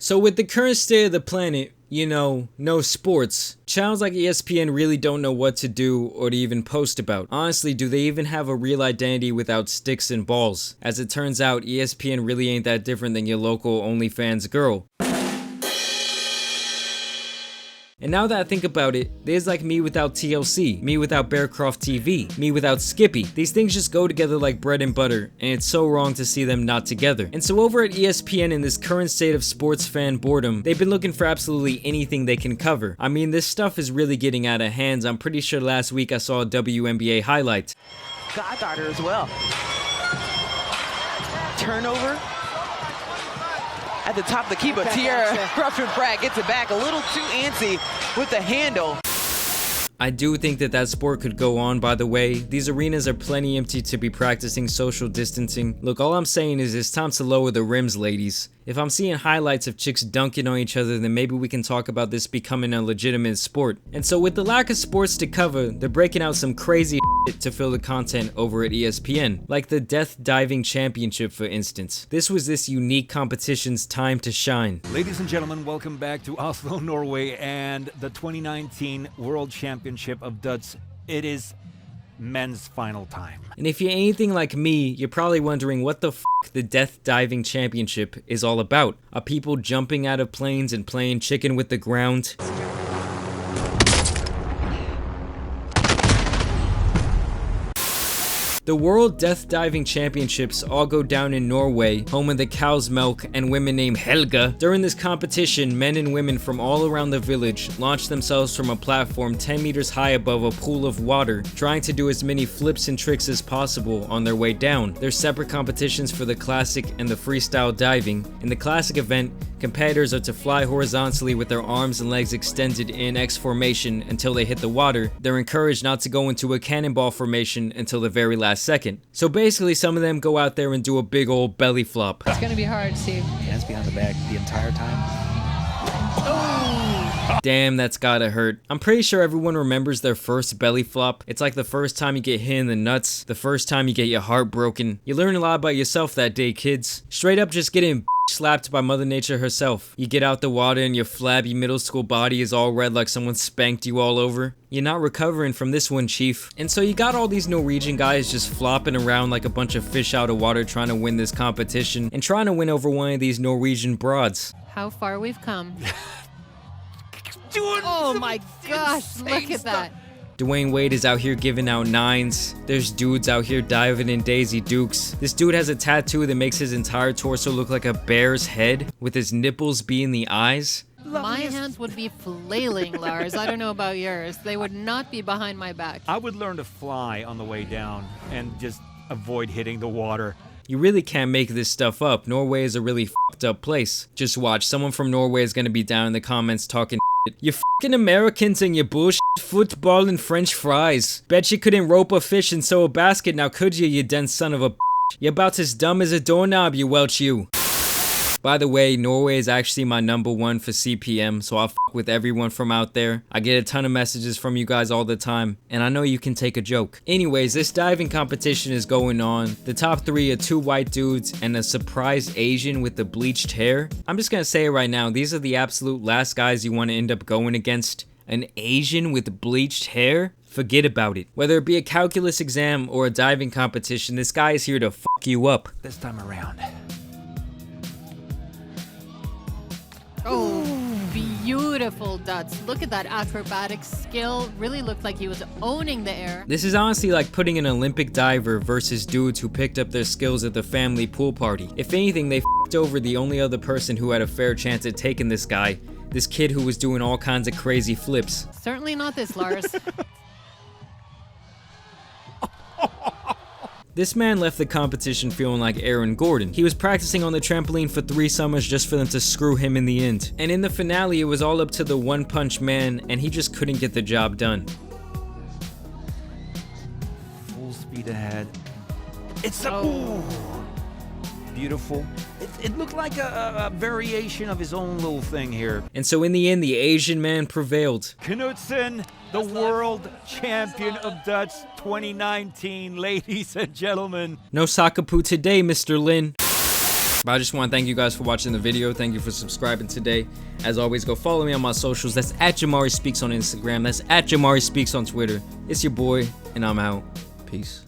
So with the current state of the planet, you know, no sports, channels like ESPN really don't know what to do or to even post about. Honestly, do they even have a real identity without sticks and balls? As it turns out, ESPN really ain't that different than your local OnlyFans girl. And now that I think about it, there's like me without TLC, me without Bearcroft TV, me without Skippy. These things just go together like bread and butter, and it's so wrong to see them not together. And so over at ESPN, in this current state of sports fan boredom, they've been looking for absolutely anything they can cover. I mean, this stuff is really getting out of hands. I'm pretty sure last week I saw a WNBA highlight. Goddaughter as well. Turnover at the top of the key, but Tierra Ruffin-Pratt gets it back a little too antsy with the handle. I do think that sport could go on, by the way. These arenas are plenty empty to be practicing social distancing. Look, all I'm saying is it's time to lower the rims, ladies. If I'm seeing highlights of chicks dunking on each other, then maybe we can talk about this becoming a legitimate sport. And so with the lack of sports to cover, they're breaking out some crazy shit to fill the content over at ESPN. Like the Death Diving Championship, for instance. This was this unique competition's time to shine. Ladies and gentlemen, welcome back to Oslo, Norway, and the 2019 World Championship of Duds. It is men's final time. And if you're anything like me, you're probably wondering what the f the Death Diving Championship is all about. Are people jumping out of planes and playing chicken with the ground? The World Death Diving Championships all go down in Norway, home of the cow's milk and women named Helga. During this competition, men and women from all around the village launch themselves from a platform 10 meters high above a pool of water, trying to do as many flips and tricks as possible on their way down. There's separate competitions for the classic and the freestyle diving. In the classic event, competitors are to fly horizontally with their arms and legs extended in X formation until they hit the water. They're encouraged not to go into a cannonball formation until the very last second. So basically, some of them go out there and do a big old belly flop. It's gonna be hard, Steve. Hands behind the back the entire time. Oh! Damn, that's gotta hurt. I'm pretty sure everyone remembers their first belly flop. It's like the first time you get hit in the nuts, the first time you get your heart broken. You learn a lot about yourself that day, kids. Straight up just getting slapped by Mother Nature herself. You get out the water and your flabby middle school body is all red like someone spanked you all over. You're not recovering from this one, chief. And so you got all these Norwegian guys just flopping around like a bunch of fish out of water trying to win this competition and trying to win over one of these Norwegian broads. How far we've come. Oh my gosh, look at that. Dwayne Wade is out here giving out nines. There's dudes out here diving in Daisy Dukes. This dude has a tattoo that makes his entire torso look like a bear's head, with his nipples being the eyes. My hands would be flailing, Lars. I don't know about yours. They would not be behind my back. I would learn to fly on the way down and just avoid hitting the water. You really can't make this stuff up. Norway is a really fucked up place. Just watch, someone from Norway is gonna be down in the comments talking shit. You fucking Americans and your bullshit football and French fries. Bet you couldn't rope a fish and sew a basket, now could you, you dense son of a bitch? You're about as dumb as a doorknob, you Welch you. By the way, Norway is actually my #1 for CPM, so I'll fuck with everyone from out there. I get a ton of messages from you guys all the time, and I know you can take a joke. Anyways, this diving competition is going on. The top 3 are 2 white dudes and a surprise Asian with the bleached hair. I'm just gonna say it right now, these are the absolute last guys you want to end up going against. An Asian with bleached hair? Forget about it. Whether it be a calculus exam or a diving competition, this guy is here to fuck you up. This time around. Oh, beautiful Duds. Look at that acrobatic skill. Really looked like he was owning the air. This is honestly like putting an Olympic diver versus dudes who picked up their skills at the family pool party. If anything, they f***ed over the only other person who had a fair chance at taking this guy. This kid who was doing all kinds of crazy flips. Certainly not this, Lars. This man left the competition feeling like Aaron Gordon. He was practicing on the trampoline for 3 summers just for them to screw him in the end. And in the finale, it was all up to the one punch man, and he just couldn't get the job done. Full speed ahead. It's a beautiful. It looked like a variation of his own little thing here. And so in the end, the Asian man prevailed. Knudsen, the world champion of Dutch 2019, ladies and gentlemen. No sakapu today, Mr. Lin. But I just want to thank you guys for watching the video. Thank you for subscribing today. As always, go follow me on my socials. That's at JAMARI Speaks on Instagram. That's at JAMARI Speaks on Twitter. It's your boy, and I'm out. Peace.